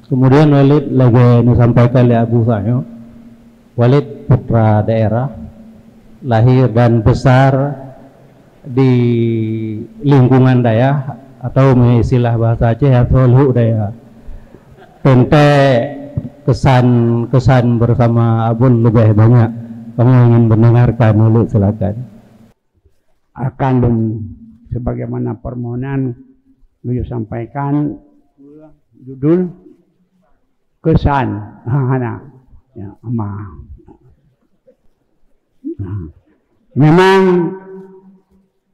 Kemudian Walid lagi disampaikan oleh Abu Sa'yo. Walid putra daerah, lahir dan besar di lingkungan Dayah atau istilah bahasa Aceh Solhu Dayah. Tente kesan bersama Abul lebih banyak. Kamu ingin mendengarkan Walid, silakan. Akan sebagaimana permohonan beliau sampaikan judul kesan ya, memang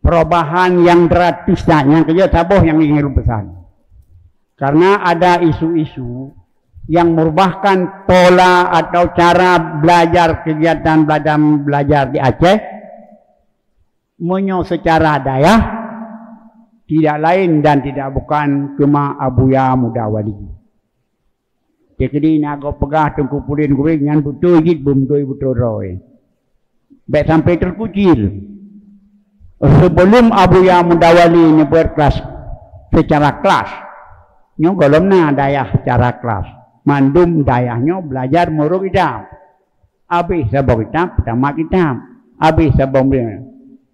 perubahan yang drastis yang kerja tabuh yang ingin pesan karena ada isu-isu yang merubahkan pola atau cara belajar kegiatan belajar di Aceh secara Dayah tidak lain dan tidak bukan Kema Abuya Mudawali. Jadi nago pegah tengku pulin guring yang betul git betul roy. Baik sampai terkucil. Sebelum Abuya Mudawali ini berkelas secara kelas, nyo golomna Dayah secara kelas. Mandum Dayahnya belajar muruk kitab. Habis sabung kitab, pertama kitab. Habis sabung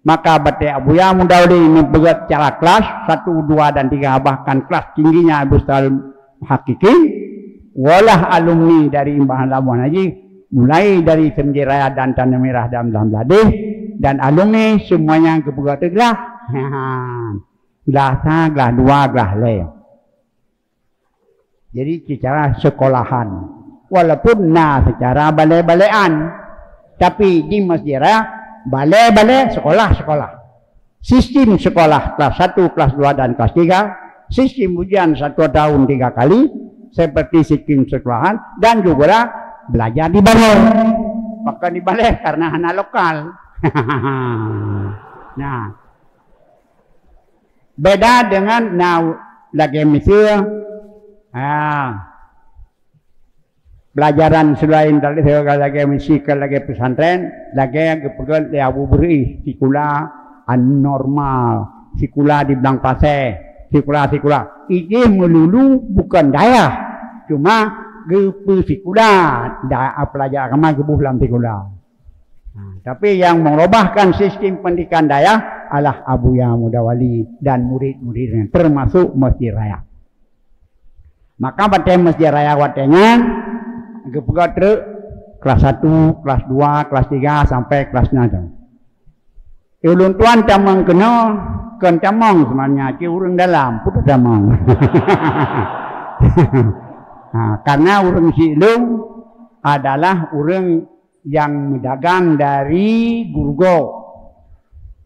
maka batik Abuya Mudawali ini berat secara kelas 1, 2 dan 3 bahkan kelas tingginya Abu Salim Hakiki walah alumni dari Imbahan Labuan Haji mulai dari Semjiraya dan Tanah Merah dan Ladeh dan alumni semuanya kebuka teglah gelah 1, gelah 2, gelah le. Jadi secara sekolahan walaupun secara balai-balaian tapi di Masjid Raya balai-balai sekolah-sekolah. Sistem sekolah kelas 1, kelas 2 dan kelas 3. Sistem ujian 1 tahun 3 kali seperti sistem sekolahan dan juga belajar di balai. Maka di balai karena anak lokal. Nah, beda dengan lagi Mesir. Pelajaran selain dari lagi musik lagi pesantren lagi kepegal di Abu Beri sikula normal sikula di Blang Pasir sikula ini melulu bukan Dayah cuma gepu sikula pelajar agama gebuh dalam sikula tapi yang merubahkan sistem pendidikan Dayah adalah Abuya Mudawali dan murid-muridnya termasuk Masjid Raya. Maka pada Masjid Raya watenya kepegat kelas 1, kelas 2, kelas 3 sampai kelas 6. Ulun tuan camang kena kan camang sebenarnya ci urang dalam putus camang. Karena urang silung adalah urang yang mendagang dari Gurgo.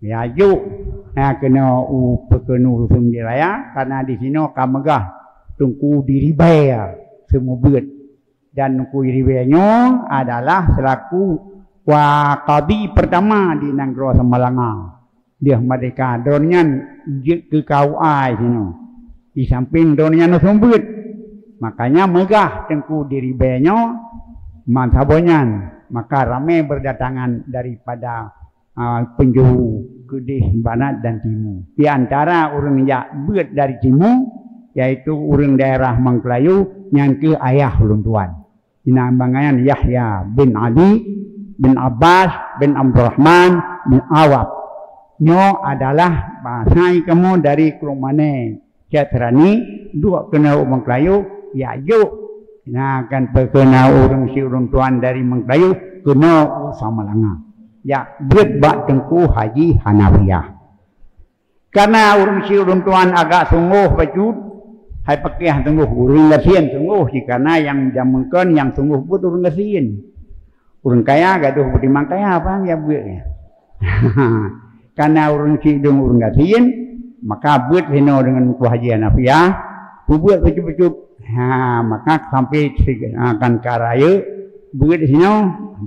Ya yuk kena pekenu Semjir Raya karena di sini kamegah tungku diribaya semua beut. Dan kuiriwenya adalah selaku waqadi pertama di Nanggro Semalanga. Dia merdeka donyan ke KUA sini. Di samping donyan Nusumbut. Makanya megah tengku diribenya mantabonyan. Maka ramai berdatangan daripada penjuru Kedih, Barat dan Timur. Di antara orang yang buat dari Timur yaitu orang daerah Mangkelayu yang ke ayah ulun tuan. Dinambangan Yahya bin Ali bin Abbas bin Abdurrahman bin Awab. Nyo adalah bahasa kamu dari Krumane Catrani dua kenal Mangkelayu ya yuk. Nah kan perkenal orang si orang tuan dari Mangkelayu kenal Samalanga. Ya berbak tengku Haji Hanafiyah. Karena orang si orang tuan agak sungguh bajut hai pakai tunggu urang gasien tunggu karena yang jamankan yang tunggu buat urang gasien urang kaya gaduh budi mangkaya apa ya buat karena urang cidung urang gasien maka buat hino dengan Ku Haji Hanafiyah buat becut-becut maka sampai akan karaya buat hino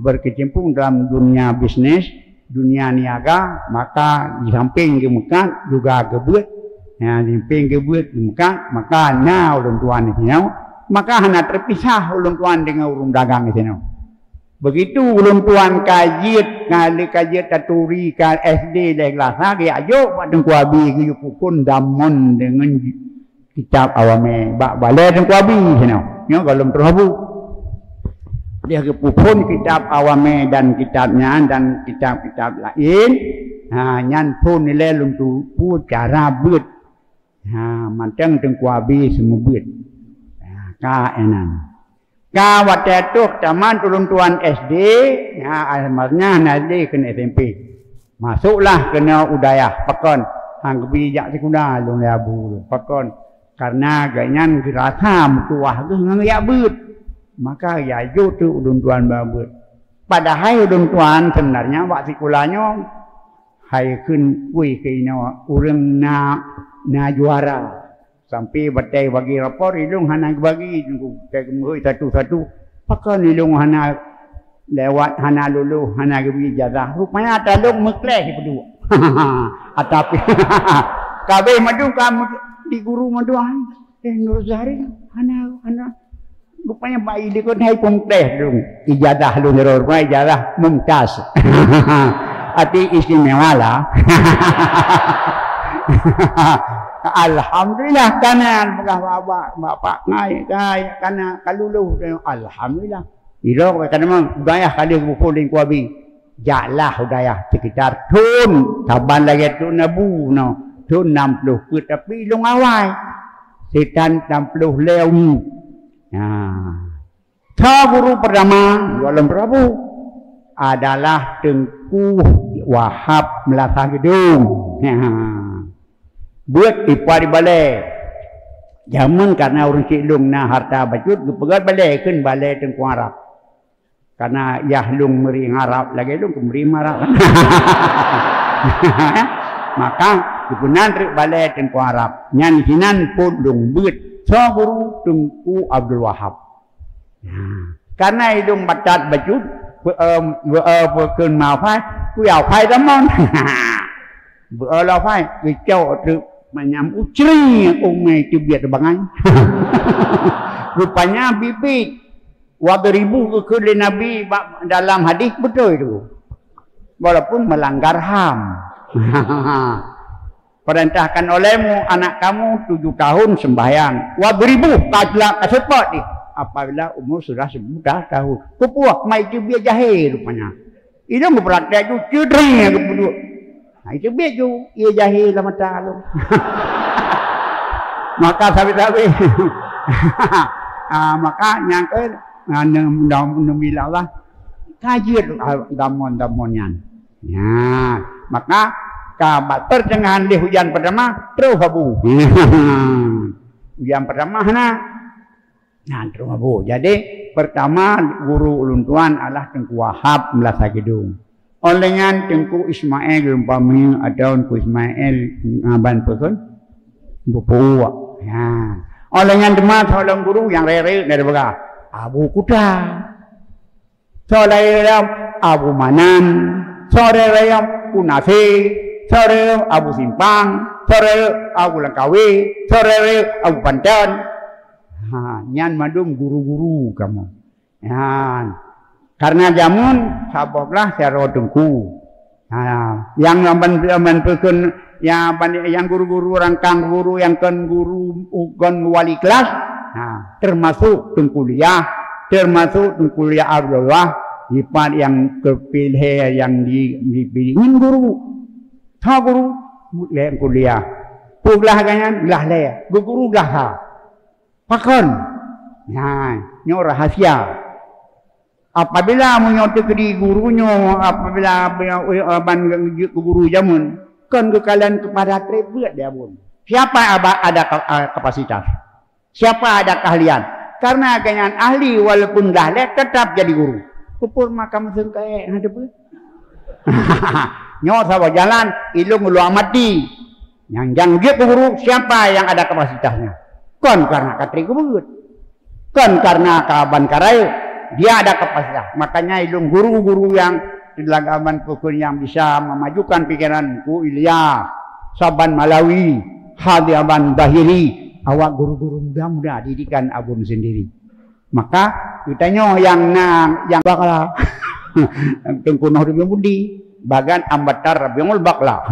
berkecimpung dalam dunia bisnis dunia niaga maka di samping ke Mekah juga gebut dimping kebuat muka maka ulun tuan di sini maka hanya terpisah ulun tuan dengan urung dagang di sini. Begitu ulun tuan kajit kali kajit taturi ke SD kelas lagi ayo pada kuabi ke pukun damon dengan kitab awame bak balai dan kuabi di sini. nyo galum terhabu. Dia kepupun kitab awame dan kitabnya dan kitab-kitab lain. Nyan pun nilai luntu pu cara beut. Manteng tengku abi semua beut. Ka enan. Ka waktu tu taman turun tuan SD, akhirnya nanti kena SMP. Masuklah kena udayah pakon. Hang bijak sekunda lung abu pakon. Karena ganyan gerasa tuah tu ngaya beut. Maka ya tu udun tuan babut. Padahal udun tuan sebenarnya wak sekolahnya hai kun kui kena urang na juara. Sampai batai bagi rapor ilung hana bagi tunggu satu-satu. Pakan ilung hana lewat hana lulu hana bagi ijazah. Rupanya talung mekleh berdua. Tapi kabeh madu kamu di guru madu Nur Zahri hana rupanya bayi dia kon hai pemteh dong ijazah lu nero rupanya ijazah mumtaz. Ati istimewa lah. Alhamdulillah kanan bapak ngai kana kalulu alhamdulillah. Ilo kata memang udayah kali bukulin kuabi. Jalah udayah sekitar tun taban lagi tun nabu no tun 60 put tapi long awai setan 60 leung. Guru pertama dalam Prabu adalah Tengku Wahab Melaka Gedung. Buat ipar di balai. Zaman karena orang Cilung na harta bacut, pegat balai kan balai Tengku Arab. Karena yahlung meri Arab lagi lung meri Arab. Maka digunakan trik balai Tengku Arab. Nyan hinan pun dong buat. Guru Tengku Abdul Wahab. Karena hidung batat baju mau phai, kuyau phai tamon. Lo phai, kicau tu menyam ucri umai tu biar bangai. Rupanya bibi waktu ribu ke Nabi dalam hadis betul itu. Walaupun melanggar HAM. Perintahkan olehmu anak kamu 7 tahun sembahyang. Wadribu kajla kasepot ni. Apabila umur sudah 10 tahun. Kepuak mai itu biar jahil rupanya. Itu berpraktek itu cedring yang kedua. Nah itu biar tu ia jahil lah mata lu. Maka sabi-sabi. Maka nyangkel namilah lah. Kajir damon-damonnya. Ya, maka kabat pertengahan di hujan pertama terus habu. Hujan pertama terus habu. Jadi pertama guru ulun tuan adalah Tengku Wahab Melaka Gedung. Olengan Tengku Ismail umpamanya ada Tengku Ismail ngaban pekon bupuwa. Ya. Olengan demam seorang guru yang rere dari baga Abu Kuda. Seorang Abu Manan, seorang Kunafi. Sore Abu Simpang, sore Abu Langkawi, sore Abu Pandan. Nyan madum guru-guru kamu. Karena jamun saboklah sero Tengku. Yang aman pekun yang guru-guru rangkang guru yang kan guru ugon wali kelas. Termasuk Tengku Kuliah, termasuk Tengku Kuliah Abdullah, ipan yang kepilih yang dipilih guru. Guru leh kuliah, puglah ganyan lah leh, guru lah ha, pakon, nyo rahasia. Apabila menyotek di gurunya, apabila guru jamun, kan kekalian kepada trebut dia pun. Siapa ada kapasitas? Siapa ada keahlian? Karena ganyan ahli walaupun dah leh tetap jadi guru. Kupur makam sengkai ada pun. Nyo sahabat jalan ilmu lu amati. Yang dia guru siapa yang ada kapasitasnya? Kon karena katri kebut. Kon karena kaban karai dia ada kapasitas. Makanya ilmu guru-guru yang dilagaman pukul yang bisa memajukan pikiranku Ilya, Saban Malawi, Hadiaban Bahiri, awak guru-guru muda-muda didikan abun sendiri. Maka kitanya yang bakal Tengku Nahri Budi bagan ambatar Rabiul Bakla.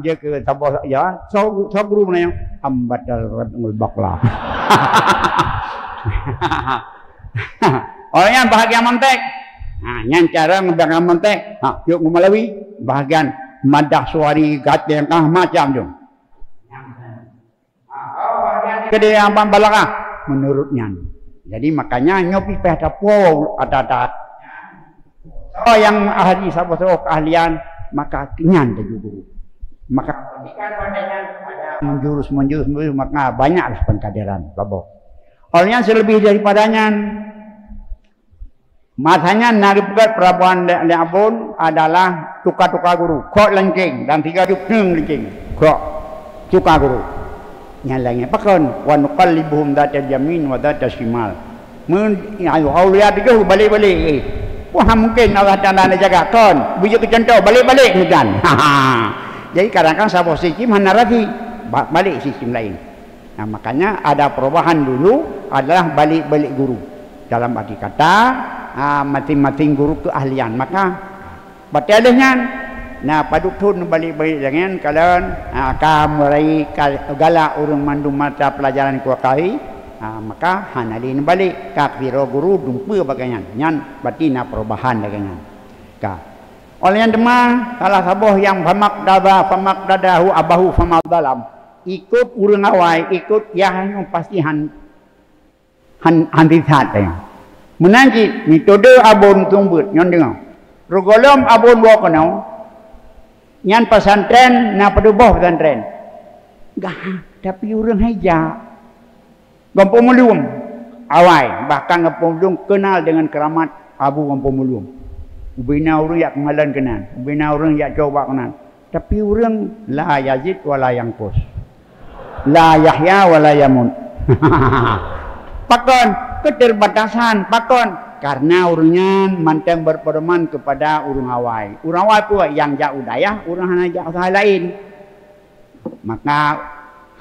Dia ke sabah ya, so guru namanya ambatar Rabiul Bakla. Orang yang bahagian mantek. Nah, yang cara ngebahagian mantek. Ha, yuk ngumalawi bahagian madah suari gateng macam tu. Kedai yang balakah menurutnya. Jadi makanya nyopi pada po ada. Oh yang ahli sabotro keahlian maka kenyan dari guru. Maka jika padanya ada menjurus maka banyaklah pengkaderan babo. Orangnya selebih daripadanya matanya nari pegat perabuan leabun adalah tukar-tukar guru. Kok lengking dan 3 jupeng lengking. Kok tukar guru. Yang lainnya pakon wa nuqallibuhum data yamin wa data shimal. Mun aulia itu balik-balik. Wah mungkin Allah Taala nak jaga kon. Bujuk contoh balik-balik ni kan. Jadi kadang-kadang sahabat sistem hanya lagi balik sistem lain. Nah, makanya ada perubahan dulu adalah balik-balik guru. Dalam arti kata masing-masing guru keahlian. Maka bertadahnya nah paduk tun balik-balik dengan kalian akan mulai galak urang mandu mata pelajaran kuakai maka hanalin balik kafiro guru dumpu bagaian nyan batina perubahan bagaian ka oleh yang demah salah sabuh yang famak dadahu abahu famadzalam ikut urang awai ikut yang pasti han risat ya menanji metode abon tumbut nyon dengar rogolom abon bawa kenau nyan pesantren na peduboh pesantren gah tapi urang haja Gampung Mulum awai bahkan Gampung Mulum kenal dengan keramat Abu Gampung Mulum ubina urang yak kengalan kenal ubina urang yak coba kenal tapi urang la yazid wala yanqus la yahya wala yamun pakon keterbatasan pakon karena urangnya manteng berpedoman kepada urang awai. Urang awai pun yang jauh dayah, urang hana jauh lain. Maka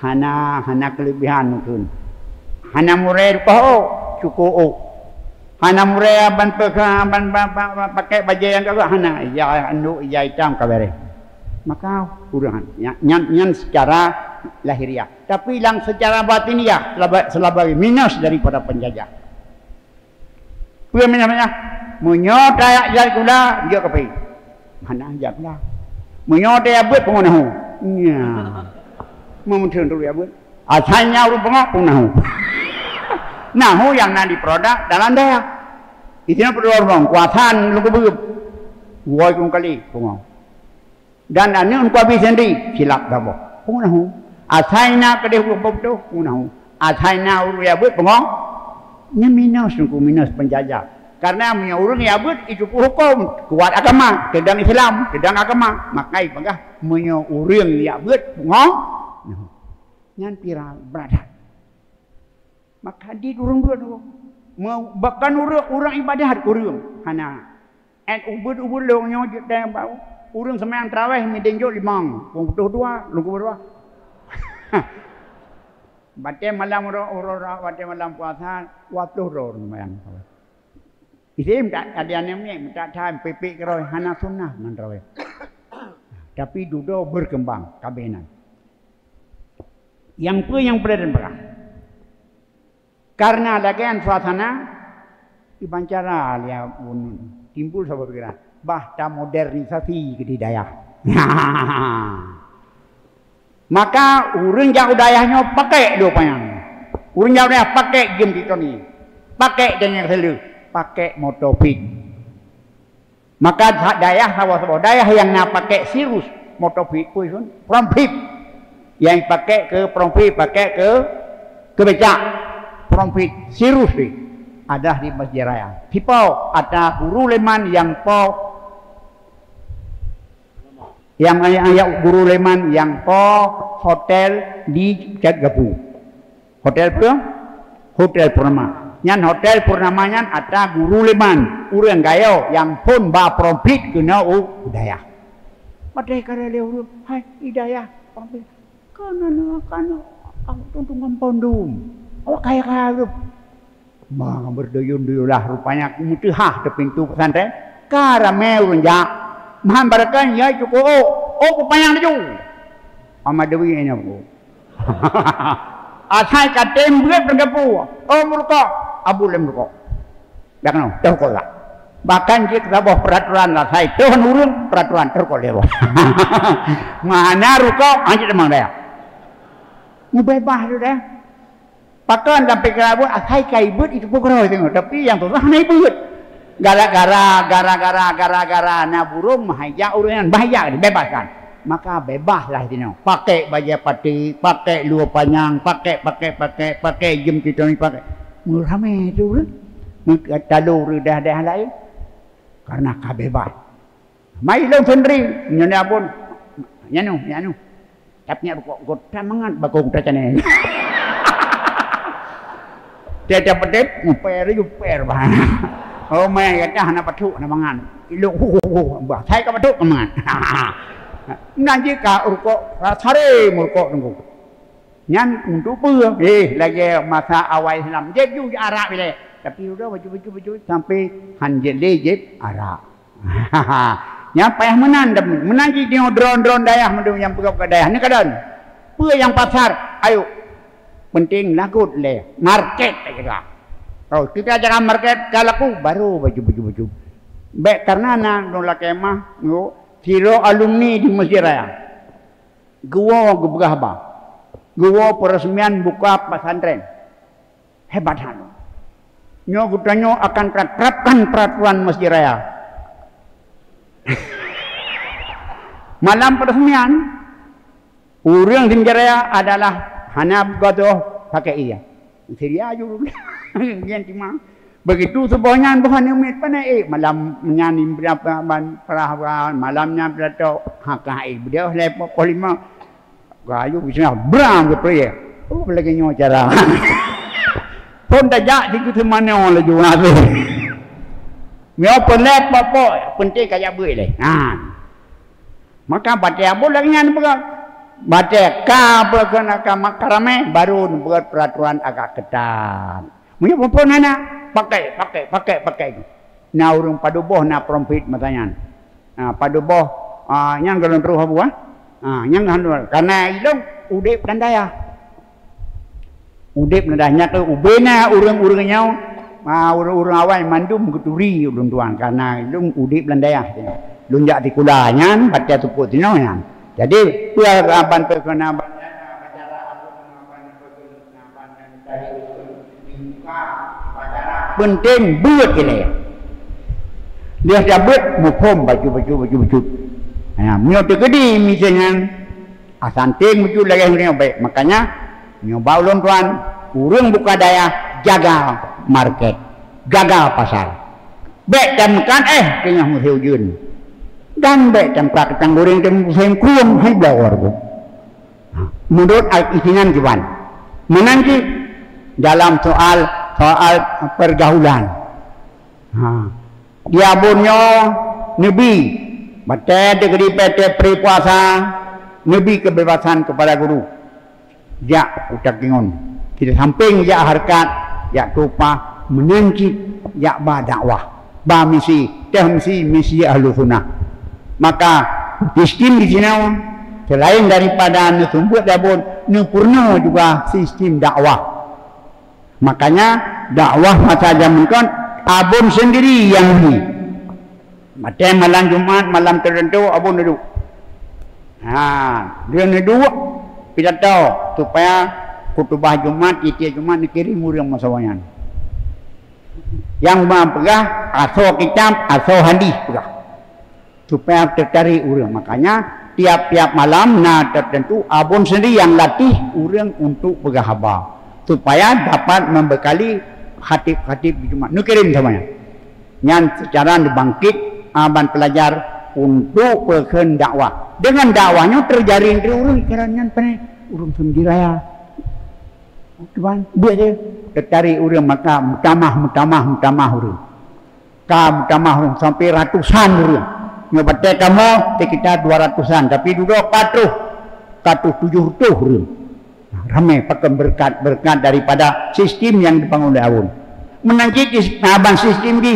hana kelebihan mungkin. Hana murid paho cukup. Hana murid ban pakai baju yang kagak hana ya anu ya hitam kabare. Maka urang nyan secara lahiriah. Tapi yang secara batiniah selebih minus daripada penjajah. Puan mana menyot ayak jai kula dia kapi mana jak kula menyot ayak buat pengonahu nya memuntun tu ya buat asanya urang pengok pengonahu nahu yang nadi produk dalam daya itu perlu orang kuatan lu kebub woi kung kali pengok dan ane unku habis sendiri silap dabo pengonahu asanya kedeh kebub tu pengonahu asanya urang ya buat pengok nya minus penjajah karena punya urang ya abut itu hukum kuat agama kedang Islam kedang agama makai pegah punya urang ya abut ngong nyan pira beradat maka di urang mau bahkan urang ibadah urang hana ubud lo nyo jeng bau urang sembahyang tarawih midenjo 5 wong 22 lu 22 Baca malam orang baca malam puasa waktu orang mayang. Isim tak ada yang ni tak time pepek keroi hana sunnah mantrawe. Tapi duduk berkembang kabenan. Yang perden perang. Karena lagian suasana dibancara dia timbul sebuah pikiran bahta modernisasi kedidaya. Maka urang jauh dayahnya pakai dua payang. Urang jauh dayah pakai game kita ni. Pakai dengan selu. Pakai motopik. Maka dayah sahabat-sahabat. Dayah yang nak pakai sirus. Motopik pun. Prompip. Yang pakai ke prompip. Pakai ke becak. Prompip. Sirus ni. Ada di Masjid Raya. Tipau. Ada guru leman yang po. Yang guru leman yang po hotel di Cagapu. Hotel apa? Hotel Purnama. Yang hotel Purnamanya ada guru leman urang gayo yang pun ba profit kena budaya. Padai kada leu hai hidayah profit. Kana aku tuntungan pondum. Awak kaya-kaya. Bang berduyun-duyulah rupanya mutihah di pintu pesantren. Karamel renjak Mahambarkan ya cukup oh kupayang tu. Ahmad Dewi ini aku. Asai katem buat bergapu. Oh merokok, abu lem merokok. Jangan terkol lah. Bahkan jika sebuah peraturan lah saya Tuhan urung peraturan terkol dia. Mana rokok anjir memang dia. Mubebah tu dah. Pakan sampai kerabu asai kaibut itu pokok tengok. Tapi yang tu sana ibut. Gara-gara na burung mahaya urunan bahaya dibebaskan. Maka bebaslah dia. Pakai baju pati, pakai luar panjang, pakai jam kita ni pakai. Ramai tu. Talur dah lain. Karena kabebas. Mai long sendiri nyana pun. Nyanu. Tapnya gotta mangat bagong tacane. Dia dapat per bah. Oh mai kata na patu na mangan. Ilung bah. Sai ka patu mangan. Nanti ka urko sare murko nunggu. Nyan untuk pur. Lagi masa awal Islam. Dia ju arak bila. Tapi udah baju sampai hanjele jep arak. Yang payah menang dia drone dayah mendu yang pegap ke dayah ni kadan. Pur yang pasar. Ayo. Penting lagut le. Market kita. Oh, kita jangan market kalaku baru baju. Baik karena nang dong lakemah yo siro alumni di Masjid Raya. Gua gebegah ba. Gua peresmian buka pesantren. Hebat hanu. Nyo gutanyo akan terapkan peraturan Masjid Raya. Malam peresmian urang di Masjid Raya adalah hanap gadoh pakai iya. Seria aja yang cuma begitu sebenarnya Tuhan umit panai malam menyanyi berapa perawan malamnya berapa hakai dia lepas kolima gayu bisa berang gitu ya. Oh lagi nyo cara. Pun dajak di tu mana lah jual tu. Mio pelek apa penting kayak bui le. Maka baca apa lagi ni bukan. Baca ka berkena makarame baru buat peraturan agak ketat. Mio apa nana pakai. Na urung paduboh na profit matanya. Paduboh yang galon terus apa? Yang handul karena ilung udip dan daya. Udip nadahnya ke ubena urang-urangnya urang awal mandum keturi ulun tuan karena ilung udip dan daya. Lunjak di kulanya baca tuput tino nya. Jadi puar aban perkena penting buat ini. Dia dapat mukom baju. Mio tegedi misalnya asanting baju lagi yang baik. Makanya mio baulun tuan urang buka daya jaga market, jaga pasar. Baik jamkan kena muhujun. Dan baik tempat ketang goreng tem kurung hai bawar tu. Menurut isinan jiwan. Menanti dalam soal pergaulan. Dia bunyo Nabi. Baca degri PT Pripuasa. Nabi kebebasan kepada guru. Ya ucap kingon. Kita samping ya harkat, ya tupa menanti ya ba dakwah. Ba misi, misi ahlu sunnah. Maka sistem di sini selain daripada nutumbuk dabun nupurno juga sistem dakwah. Makanya dakwah masa zaman kan abun sendiri yang ini. Macam malam Jumat malam tertentu abun duduk. Dia duduk pidato supaya khutbah Jumat itiar Jumat dikirim urang masawanya. Yang mempegah aso kitab aso hadis pegah. Supaya tertarik urang. Makanya tiap-tiap malam tertentu abun sendiri yang latih urang untuk bergahabar supaya dapat membekali khatib-khatib di Jumat. Nukirim semuanya. Yang secara dibangkit aban pelajar untuk berken dakwah. Dengan dakwahnya terjaring dari urang kerana urang sendiri raya. Tuan, buat dia tertarik urang maka mutamah urang. Mutamah urang sampai ratusan urang. Ngebatai kamu kita 200-an tapi dulu patuh 700 ramai pakai berkat daripada sistem yang dibangun oleh Awun. Menangkit abang sistem ini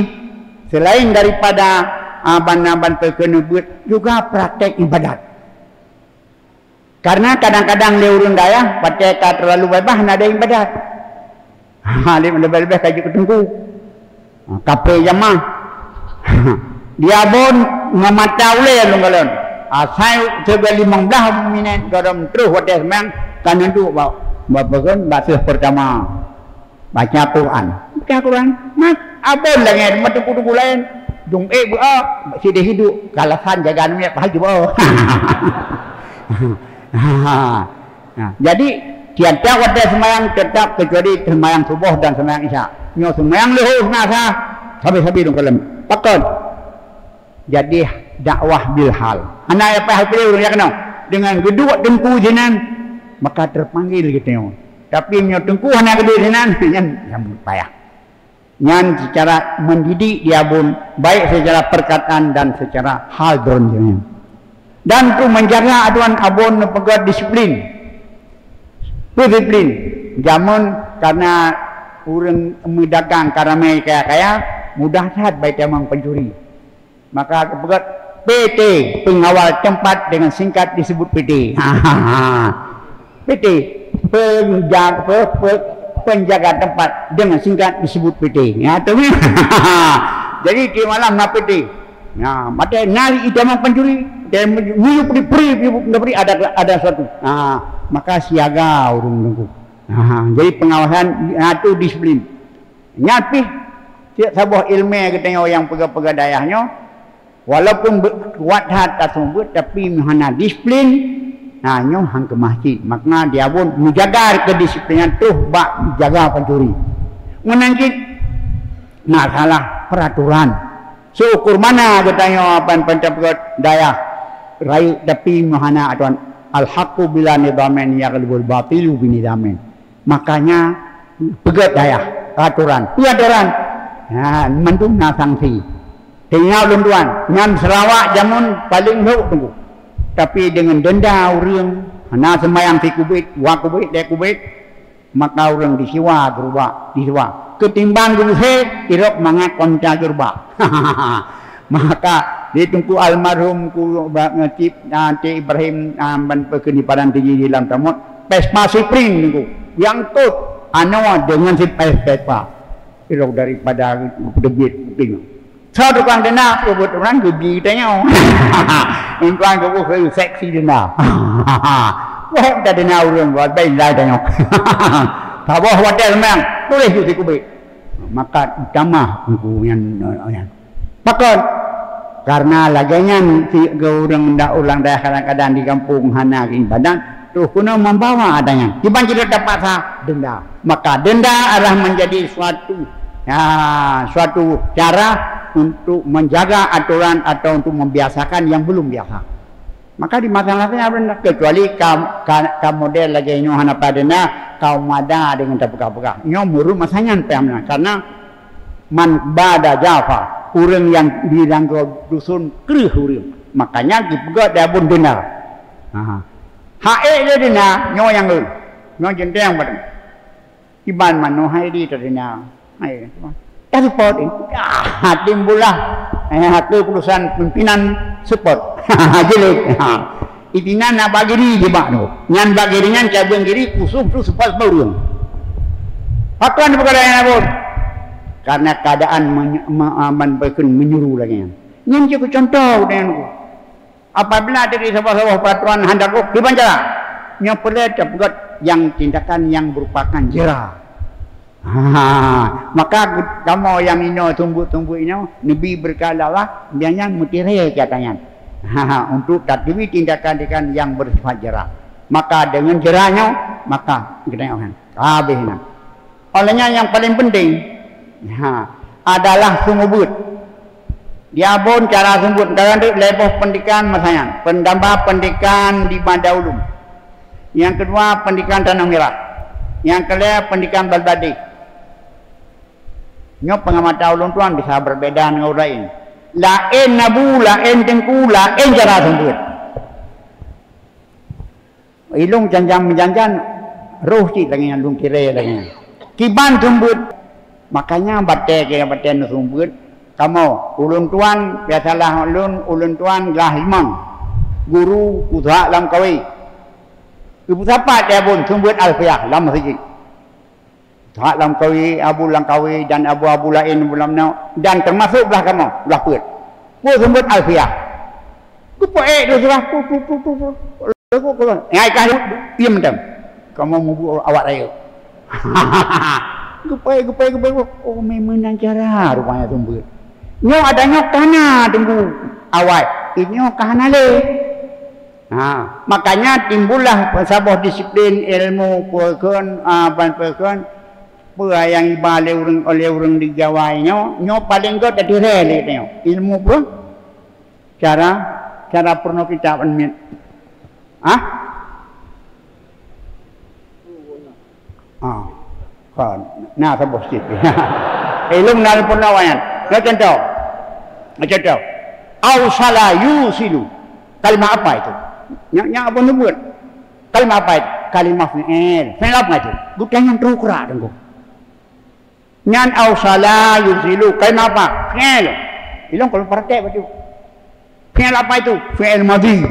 selain daripada aban-aban terkena buat juga praktek ibadat. Karena kadang-kadang le urang daya pakai terlalu bebas ada ibadat. Ha, dia lebih-lebih kaji ketengku. Kape jamaah. Dia pun ngamata ule lunggalon. Asai sebagai 15 minit dalam terus wadah semang kan itu bapakan bahasa pertama baca Quran. Baca Quran. Mak apa lagi matu kudu lain. Dung si dia hidup kalasan jaga namanya pahal juga. Jadi tiada wadah semayang tetap kecuali semayang subuh dan semayang isya. Nyo semayang luhur nasa habis-habis dong kalem. Pakon. Jadi dakwah bil hal. Anak apa hal pilih ya kena dengan kedua tengku jenan maka terpanggil gitu. Tapi nyo tengku anak kedua jenan yang payah. Nyan secara mendidik dia pun baik secara perkataan dan secara hal dronnya. Dan tu menjaga aduan abon pegat disiplin. Disiplin. Jamun karena orang mendagang karena kaya mudah saat baik temang pencuri. Maka pegat PT pengawal tempat dengan singkat disebut PT. PT penjaga tempat dengan singkat disebut PT. Ya tu. Jadi di malam na PT. Nah, mata nari idamang pencuri dan mulu peri ada suatu. Nah, maka siaga urung nunggu. Nah, jadi pengawasan itu disiplin. Nyapi tiap sebuah ilmu katanya yang pega-pega dayahnya walaupun kuat hati tersebut tapi mahana disiplin. Nah, nyo hang ke masjid. Makna dia pun menjaga kedisiplinan tuh bak jaga pencuri. Menangkit masalah peraturan. Seukur mana katanya apa pencapaian daya rayu tapi mahana atuan al-haqqu bila nidamen yaghlibul batilu binidamen. Makanya pegat daya aturan nah mendung na sanksi tinggal lunduan ngan Sarawak jamun paling hok tunggu tapi dengan denda urang na semayang fi kubit wa kubit de kubit maka urang disiwa gerubak disiwa ketimbang guluhe irok mangat konca gerubak. Maka ditunggu almarhum ku ngecip nanti Ibrahim ban pekeni padan tinggi di dalam tamut pespa sipring niku yang tut anu dengan si pespa irok daripada debit ping so tukang dena buat orang gigi tanya ingkang ku seksi dena wah dah dena urang buat baik dah tanya bawah hotel memang boleh jadi kubik maka utama aku yang pakon karena laganya si orang ndak ulang dah kadang-kadang di kampung hana ibadah tu kuno membawa adanya tiba kita dapat denda maka denda adalah menjadi suatu suatu cara untuk menjaga aturan atau untuk membiasakan yang belum biasa. Maka di masalahnya apa kecuali kaum model lagi nyo hana padena kaum ada dengan terbuka-buka nyo muru masanya pemna karena man bada jafa urang yang bilang ke dusun krih urang makanya dipegat dia pun denda hae dia denda nyo yang nyo jenteng badang iban man no hai di terdena hai tapi pot timbulah keputusan pimpinan support jelek itinan na bagiri jebak no nyan bagiri nyan cabang kiri kusum tu sepas baurung patuan perkara yang abot karena keadaan menyuruh lagi nyan cukup contoh dengan apabila dari sebuah peraturan hendak dibancala nyopele cepat yang tindakan yang merupakan jera. Maka kamu yang ino tumbuh-tumbuh ino Nabi berkala biarnya mutirai katanya untuk tadwi tindakan yang bersifat jerah maka dengan jerahnya maka kita orang habisnya olehnya yang paling penting adalah sumubut dia pun cara sumubut kalau level pendidikan masanya pendambah pendidikan di Banda Ulum yang kedua pendidikan Tanah Merah yang kedua pendidikan Balbadi nyok pengamatan ulun tuan bisa berbeda dengan orang lain. Lain nabu, lain tengku, lain cara sembut. Ilung janjan roh cik lagi yang lung kira lagi. Kiban sembut. Makanya batek kira batek sembut. Kamu ulun tuan biasalah ulun tuan lah imam. Guru usaha lam kawai. Ibu siapa dia pun sumber alfiah lama sikit. Tak Langkawi, Abu Langkawi dan abu-abu lain bulan dan termasuk belah kamu, belah put. Pun sumber alfiah. Kupa tu surah pu. Ngai kah diam dah. Kamu mau awak raya. Gupai. Oh memang nak cara rupanya sumber. Nyo ada nyok kana tunggu awak. Ini kana le. Makanya timbullah sebuah disiplin ilmu perken yang ibale oleh orang di Jawa nyo paling god ada rele nyo. Ilmu pun cara pernah kita menit. Kan. Nah, sebut sikit. Ilmu nal pernah wayan. Macam tu. Ausala yusilu. Kalimah apa itu? Yang apa nyebut? Kalimah apa itu? Kalimah fi'il. Fi'il apa itu? Bukan yang terukra tunggu. Nyan ausala yusilu. Kalimah apa? Fi'il. Ilmu kalau praktek betul. Fi'il apa itu? Fi'il madhi.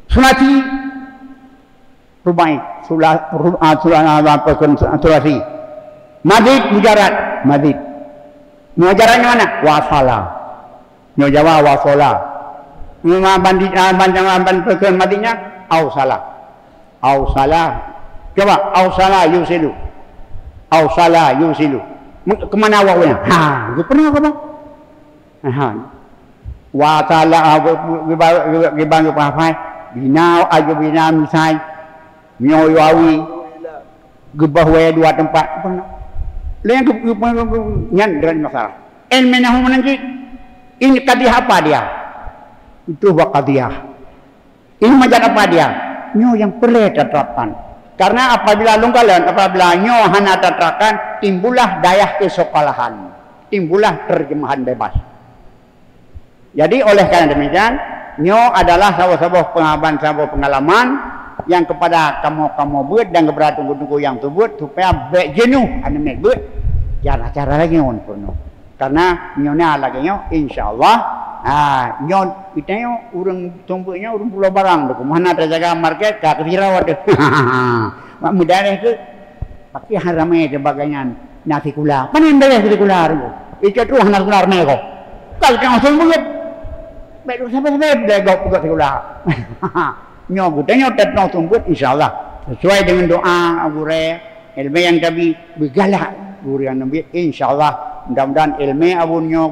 Sulasi. Rubai. Sulasi. Madid mujarad. Madid. Mujaradnya mana? Wasala. Nyo Jawa wasala. Banding perkara madinya ausala. Coba ausala yusilu. Kemana awaknya? Gue pernah apa bang? Wasala gibang apa? Bina misai. Nyoyawi. Gebahwe dua tempat. Pernah. Lain nyan dari masalah. Ilmu menanti. Ini kadiah apa dia? Itu wakadiah. Ini macam apa dia? Nyo yang perlu terapkan. Karena apabila nyo hana terapkan, timbullah daya kesekolahan, timbullah terjemahan bebas. Jadi oleh karena demikian, nyo adalah sebuah pengalaman yang kepada kamu buat dan kepada tunggu-tunggu yang tu buat supaya baik jenuh ane buat cara lagi on pun. Karena nyonya lagi nyo insyaallah nyon kita orang tumbuknya orang pulau barang tu mana ada jaga market kak kirawat tu mak mudah ke pakai haramai sebagainya nasi kula mana yang boleh nasi kula itu tu nasi kula ni kau kalau kau tumbuk baik sampai legok nasi kula nyo kita nyo tetap tumbuk insyaallah sesuai dengan doa Abu Re ilmu yang kami bergalak guru yang nabi insyaallah mudah-mudahan ilmu abunyo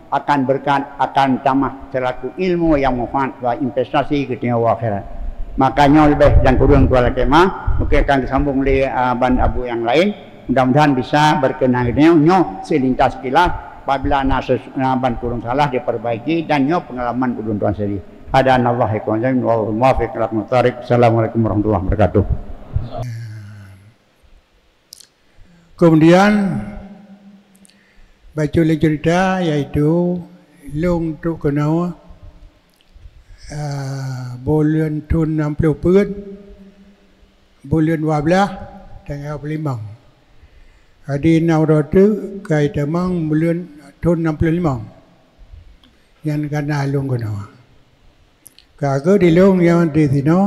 akan berkat akan tamah selaku ilmu yang manfaat wa investasi ke dunia akhirat. Makanya lebih dan kurang dua kemah mungkin akan disambung oleh ban abu yang lain. Mudah-mudahan bisa berkenan dengan nyo selintas kilas apabila ban kurang salah diperbaiki dan nyo pengalaman ulun tuan sendiri. Ada Allah ikhwan wal muwaffiq ila muthariq. Assalamualaikum warahmatullahi wabarakatuh. Kemudian baca cerita iaitu Long Truk Kenau bulan Tun 60 Put bulan 12 tanggal 5 Adi Nauratu kai Tamang bulan Tun 65 yang kena Long Kenau kaga di Long yang di sini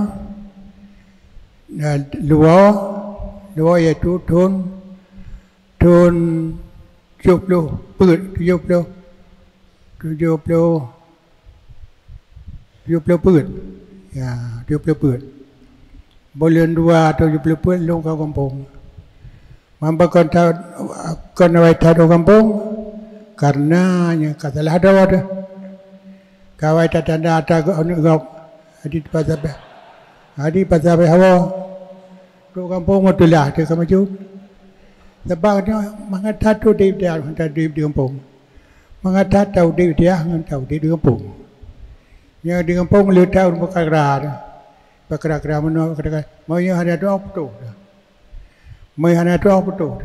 luar iaitu Tun 70 put 70 put ya 70 put bulan 2 atau 70 put Long ke kampung mampu kon awai tahu kampung karena nya katalah ada kawai tanda ada gop adi pasal hawa tu kampung motulah dia kemaju sebab dia mengatat tu dia hantar di kampung. Mengatat tahu dia hantar di kampung. Yang di kampung lu tahu perkara mana kata mau yang ada tu apa tu. Mau ada tu apa tu.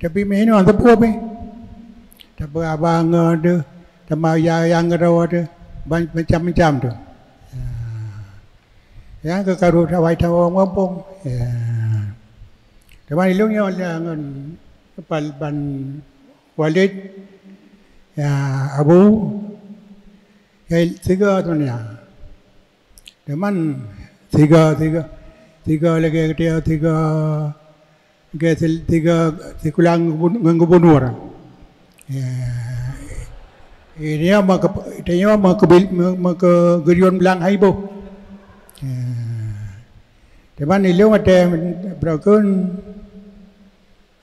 Tapi menu ada apa ni? Tapi abang ada, tapi yang ada macam-macam tu. Yang kekaru tawai tahu kampung. Teman ilmunya dengan ban Walid ya Abu ya tiga tu ni. Teman tiga lagi dia tiga kulang nganggupunur. Ini maka gerion belang haibo. Teman ini lu ada berakun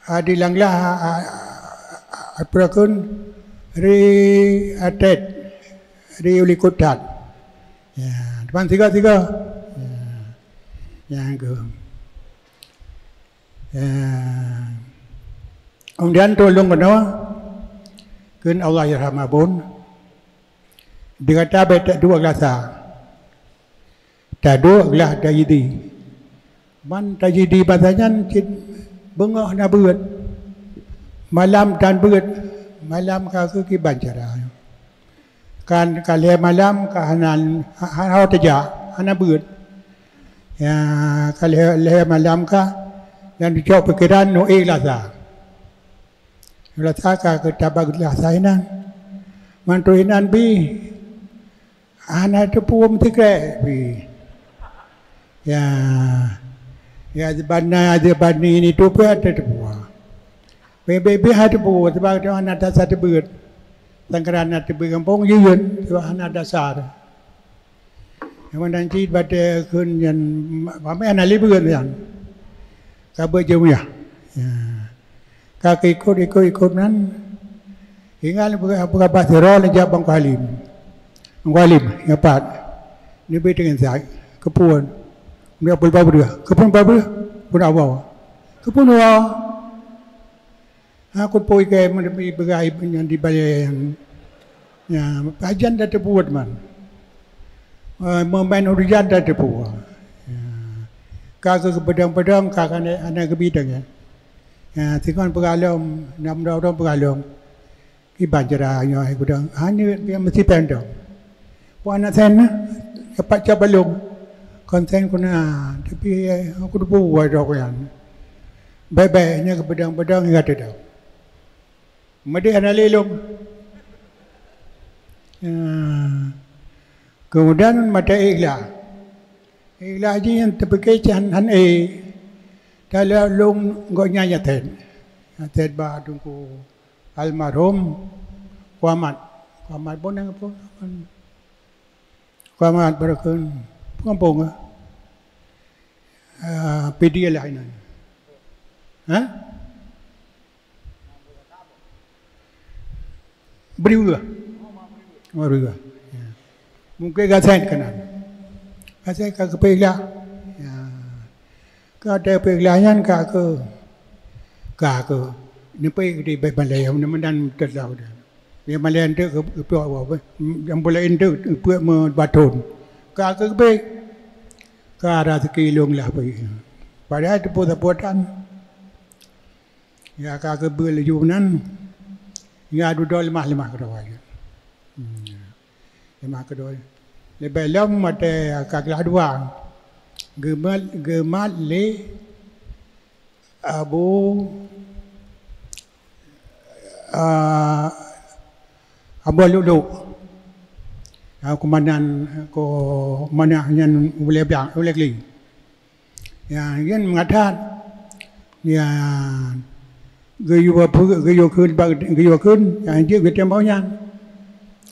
adilanglah berakun ri atet ri ulikutat. Teman tiga. Yang ke kemudian tolong kedua kun Allah yarhamabun dikata beta dua gelasa tak dua gelas tajidi man tajidi bahasanya bengah na beut malam dan beut malam ka ke bancara kan kali malam ka hanan hau teja hana beut ya kali malam ka yang dijawab pikiran no lasa ka ketabag lasa inan mantuinan bi ana tepum tiga bi ya bani ini tu pun ada tepua bebe ada tepua sebab tu anak dasar tebeut sangkaran anak tebeut kampung yun tu anak dasar yang nanti pada kun yang apa anak liburan yang kabar jauh ya, kaki ikut nan, ingat bukan bahasa roh lejak bangkalim, ngapat, ni beri dengan saya, kepuan, dia pelbabu dia, kepuan pun awal, kepuan awal, aku pergi ke mana bergai yang di balik yang ajan dah terbuat man, memain urusan dah terbuat. Kakak pedang kakak anak kebidang ya. Tengok pengalom, nam orang pengalom. Iban jera yo ai pedang. Hanya dia mesti pendang. Puan anak sen cepat cabalung. Konsen kuna tapi aku tu buat dok yang. Baik-baiknya ke pedang enggak ada. Mesti anak lelong. Kemudian mata ikhlas. Ilaji yang terpikirkan han kalau long gonya yaten ba tungku almarhum Kuamat bonang apa Kuamat berakun kampung PD lain beriwa mungkin gasan kanan saya ke pegla, ke ada peglayan ke ni peg di Malay, ni mandan terlalu dah. Dia Malay ente ke apa? Yang boleh ente buat membatun. Ke peg, ke arah sekilong lah pergi. Padahal itu buatan. Ya ke berlejunan, ya dua lemah kedua. Lemah kedua. Lebih lama mata kakak dua, gemal le Abu Lulu, komandan ko mana yang boleh biang boleh keli, yang mengatakan, gayu kun, yang dia kita maunya.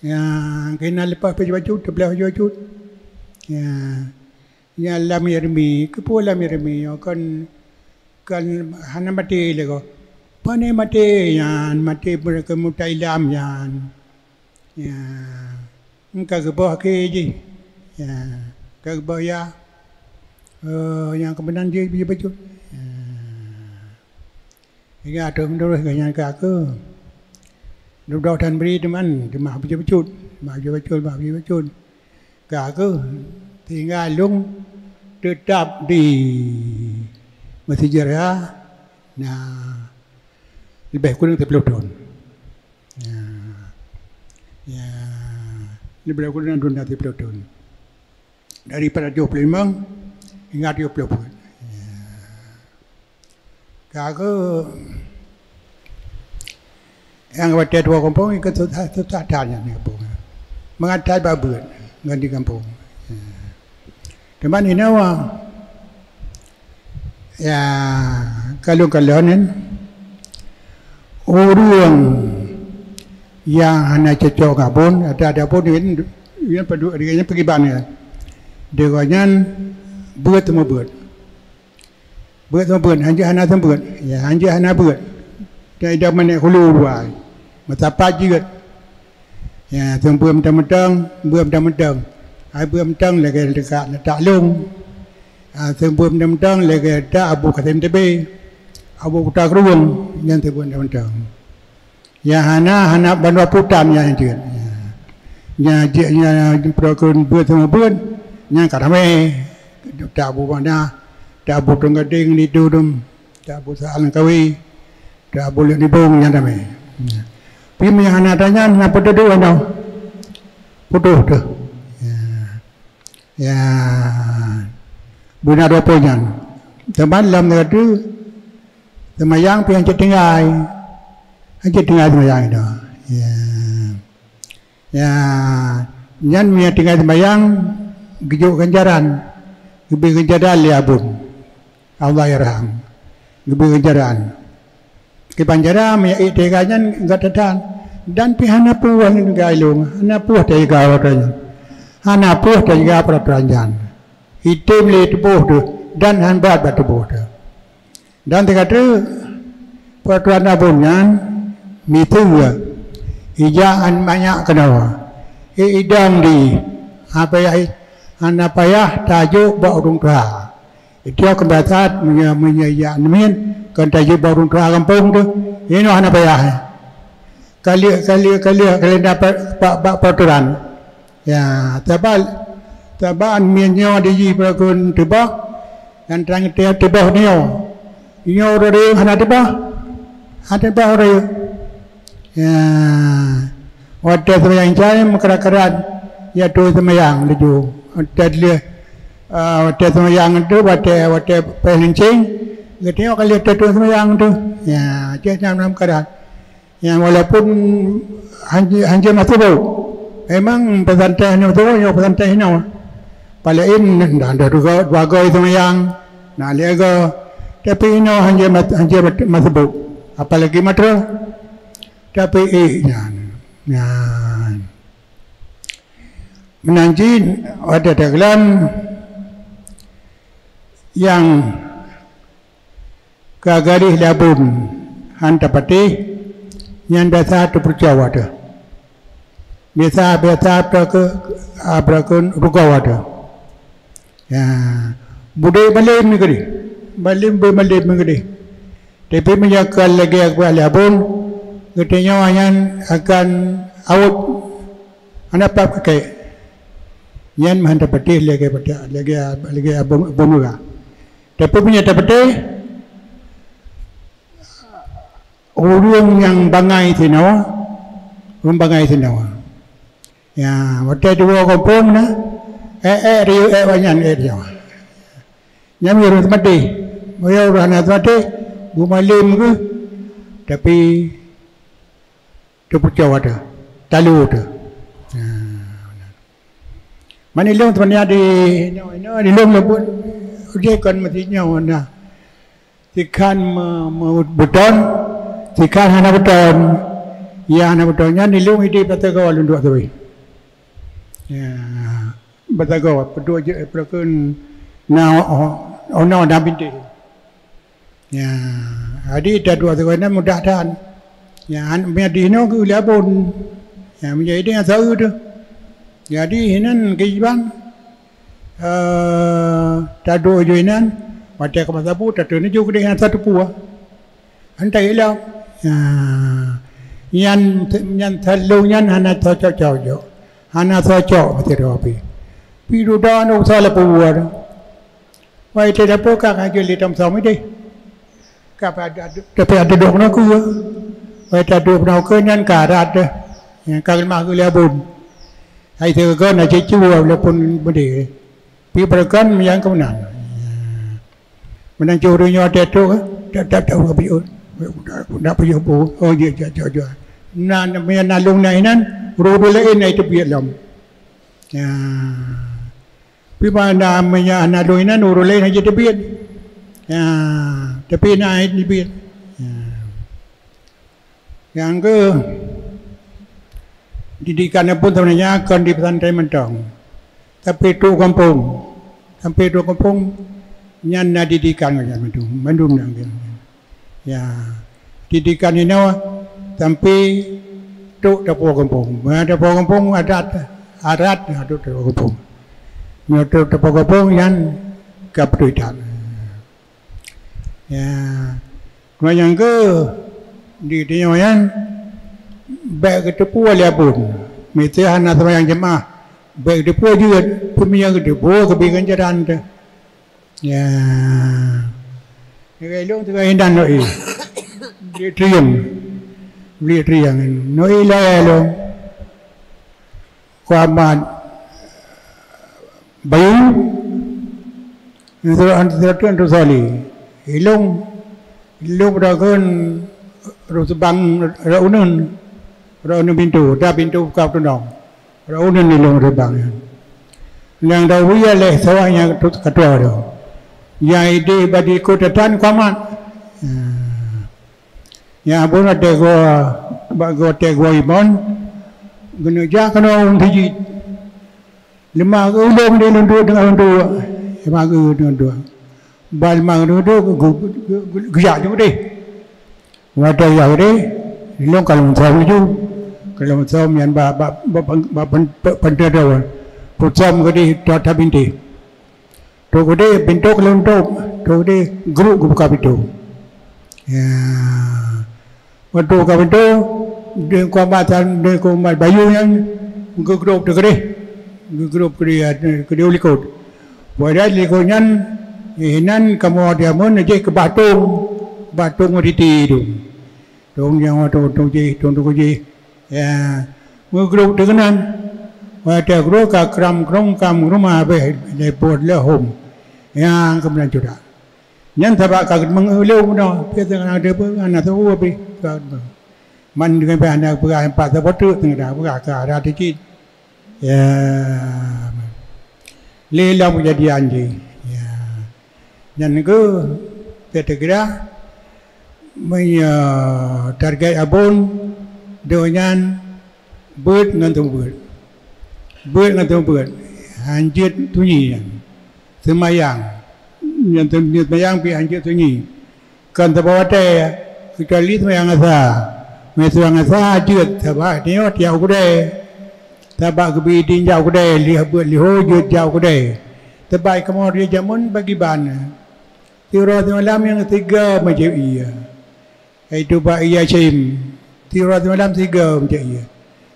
Yang kena lepas baju terbelah baju yang lam yermi kepola yermi kan hana mati lego pane mati yang mati mereka mutai lam yang engkau kebah keji kebah yang kemudian dia baju ingat tu menurut yang kakak Duduk dan beri teman, mah baju-baju, kakak tinggal lung tetap di Masjid Jaya, lebih kurang 30 tahun, lebih kurang 30 tahun, daripada 25 hingga 30 tahun, kakak yang ada dua kampung itu susah-susahnya ni kampung. Mengatai babut ganti kampung. Teman ini ya kalau kalian orang yang hanya cocok kabun ada pun ini pergi bani dia kanya buat hanya buat ya hanya buat dia mana hulu dua mata pajit ya tempuh mentang ai mentang lagi dekat tak long tempuh mentang lagi tak abu katem tebe abu tak ruang yang tempuh mentang ya hana banwa putam yang dia ya perokon buat yang karame tak abu mana tak abu tenggading di dudum tak abu salang kawi tak boleh dibong yang dame pimi hana tanya apa tu anda putuh tu ya benar apa yang teman lam tu semayang piang cetingai semayang itu ya nyan mia tinggal semayang gijuk ganjaran gebi ganjaran liabun Allah yarham gebi ganjaran kepanjara mia iteganyan gatatan dan pihana puan gailung hana puah tega watanya hana puah tega peraturan hitam le tubuh tu dan hanbat batubuh tu dan tegatu peraturan abunyan mitua ijaan banyak kenawa idang di apa ya hana payah tajuk baurung tra itu kebatat menyaya nemin kan tajuk baurung tra kampung tu ini hana payah kali dapat peraturan ya tabaan mianyo di perakun tebak dan terang tebak nyo orang hana tebak ada orang ya wadah semayang cai makaran ya tu semayang tu wadah semayang tu wadah pencing getih kali tu semayang tu ya jangan dalam keadaan yang walaupun hanya masih bau memang pesantren itu pesantren ini palain ada juga bagai semayang nak liaga tapi ini hanya masih bau apalagi matra tapi menanjin ada dagelan yang kagarih labun hanta pati yang biasa tu percaya ada biasa abrakun rugawa ada ya budaya balik negeri balik negeri tapi menjaga lagi aku labun katanya yang akan awak anak apa pakai yang hanta pati lagi abunga tapi punya pati orang yang bangai sinawa, ya waktu dua kampung na, riu wanyan dia, yang orang mati, orang mati, gumalim ke, tapi tu percaya ada, talu tu, mana long temannya di long lebut, dia kan matinya mana, ikan beton. Jika hana beton, ya hana betonnya nilung ini batagawa lunduk tu. Ya, batagawa berdua je perakun na ono dah binti. Ya, adi dah dua tu kan mudah dan. Ya, menjadi ino ke labun. Ya, menjadi yang tahu tu. Jadi hinan kejiban. Tado joinan, macam kemasapu, tado ni juga dengan satu puah. Antai ilau. Yang terlalu hana cocok hana cocok betul api piru dah no salah puar wai tidak poka kan jadi tam sama deh tapi ada dok nak ku wai tak dok nak ke nyan karat deh yang kalau mah ku labun hai tu kan nak cuci walaupun berde pi berkan yang kemenan menang curinya ada tu tak tahu apa nak pergi apa? Oh dia. Nak nalung nainan, rubul lain itu biar lam. Ya, Pimana namanya anak doinan urus lain aja tebit. Ya, tapi naik tebit. Yang ke didikan pun sebenarnya akan di pesantren Mentong. Tapi itu kampung. Sampai itu kampung nyana didikan aja mendung nang. Ya. Didikan ini sampai tu dapur kampung. Dapur kampung adat tu dapur kampung. Nyoto dapur kampung yang kapduitan. Ya. Yang ke di yang baik ketepu oleh pun. Mesti anak yang jemaah baik ketepu juga punya ketepu kebigan jalan tu. Ya. Kalau tu kan indah noi. Beli triang, noi lah lo. Kuamat bayu, itu antara tu sali. Ilung beragam rusbang raunan pintu, dah pintu kau tu dong. Raunan ilung rusbang. Yang dah huya leh sawahnya tu ketua tu. Yang ide bagi kota tan kuamat. Ya pun ada gua ibon, guna jah kena orang tijit. Lima ulung dia lundur dengan lundur, lima dengan dua. Bal mang lundur gejak juga deh. Wadah yang deh, ilung kalau macam itu, kalau macam yang pentada, pucam gede data binti. Tu gede pintu keluntuk, tu gede grup buka pintu. Ya. Waktu kau itu dia kuamatan dia kuamat bayu yang grup tu dia ulikut. Pada likurnya inan kamu dia pun aja ke batung meriti tu. Dong yang waktu tu je. Ya, grup tu kanan. Pada grup kram rumah be lepot lehom. Yang kemudian juga. Yang sebab kagak mengeluh dah, kita nak ada apa, anak tahu apa, man dengan anak berah empat sebotut tengah berah ke arah dikit, ya, lelah menjadi anjing, ya, yang itu kita kira, target abon dengan bird dengan bird, anjing tunyi, semayang. Yang terbayang pi anjir sunyi kan terbawa teh kita lihat yang asa jut sebab dia jauh gede sebab kebi jauh gede lihat jut jauh gede terbaik kamu dia jamun bagi ban tirat malam yang tiga macam iya itu pak iya cim tirat malam tiga macam iya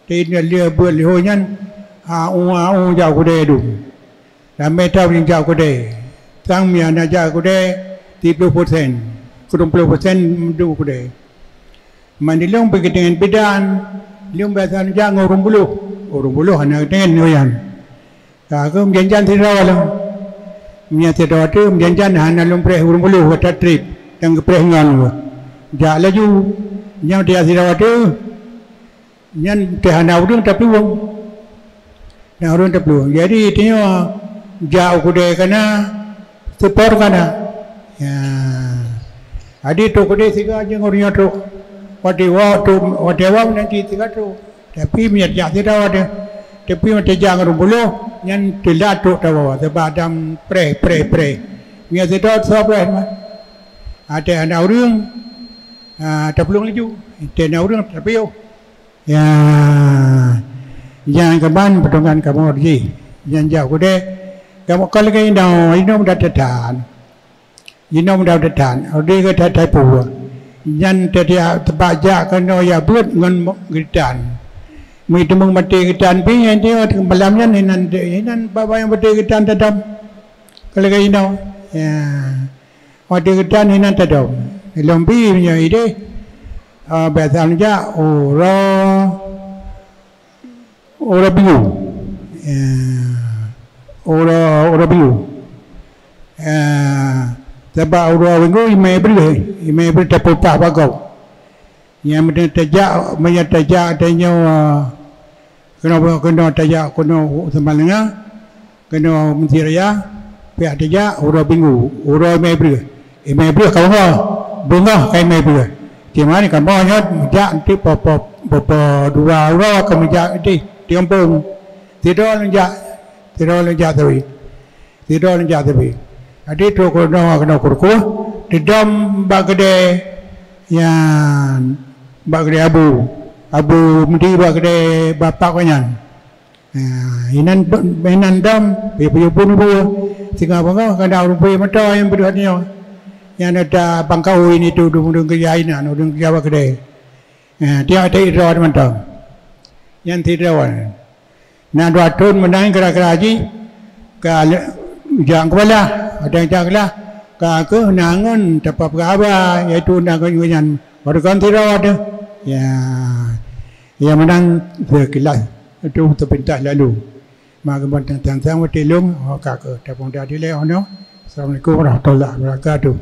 dia lihat lihonya jauh gede tu dan metal yang jauh gede sang mian aja aku deh 30%, 20% menduk aku deh. Mandilong pergi dengan bidan, liung biasa jangan orang buluh anak dengan noyan. Aku menjanjian tidak walau, menjanjian tidak tu menjanjian hanya lumpre orang buluh kata trip yang keperengan gua. Jak laju, yang dia tidak tu, yang terhana orang tapi uang, yang orang tapi uang. Jadi dia jauh aku deh karena sepor kana, ya, adi tu kode tiga aja ngornya tu, wadewa nanti tiga tu, tapi miat jak tidak ada, tapi macam jangan bulu, yang tidak tu tahu, sebab adam pre, miat tidak sabar mah, ada anak orang, terpelung laju, ada orang terpiu, ya, jangan keban pertolongan kamu lagi, jangan jauh kode. Kamu kalau kau inom dah tetan, ada ke dah puluh, yang terdia terbajak kena ya buat dengan gitan, mereka mati gitan pingin dia malamnya inan bapa yang mati gitan tadam, kalau kau inom, ya, mati gitan inan tadam, lompi punya ide, biasanya orang bingung, orang biu, sebab orang bingung imai beri tepuk bagau, yang terjak tanya kenapa kena terjak kena semalangnya, kena Menteri Raya pihak dia urus minggu urus mai ber mai ber kau bunga kai mai ber cuma ni kan banyak jak nanti apa dua orang kemudian di kampung tidak lenjak tapi adi tu kena kurku di dam bagade yang bagade abu mesti bagade bapak kanyan inan dam piyu pun tinggal bangau kada rupai mata yang berhatinya yang ada bangkau ini tu dung kerjainan dung kerja bagade dia ada irad mantap yang tidak nah dua tahun menang kira-kira haji jangan kepala ada yang janganlah ke nangan tepat berapa iaitu nangan yuan orang tidak ada ya menang sekilas itu terpintas lalu maka bantang sang waktu lung kakak tepat dah dileh ono. Assalamualaikum warahmatullahi wabarakatuh.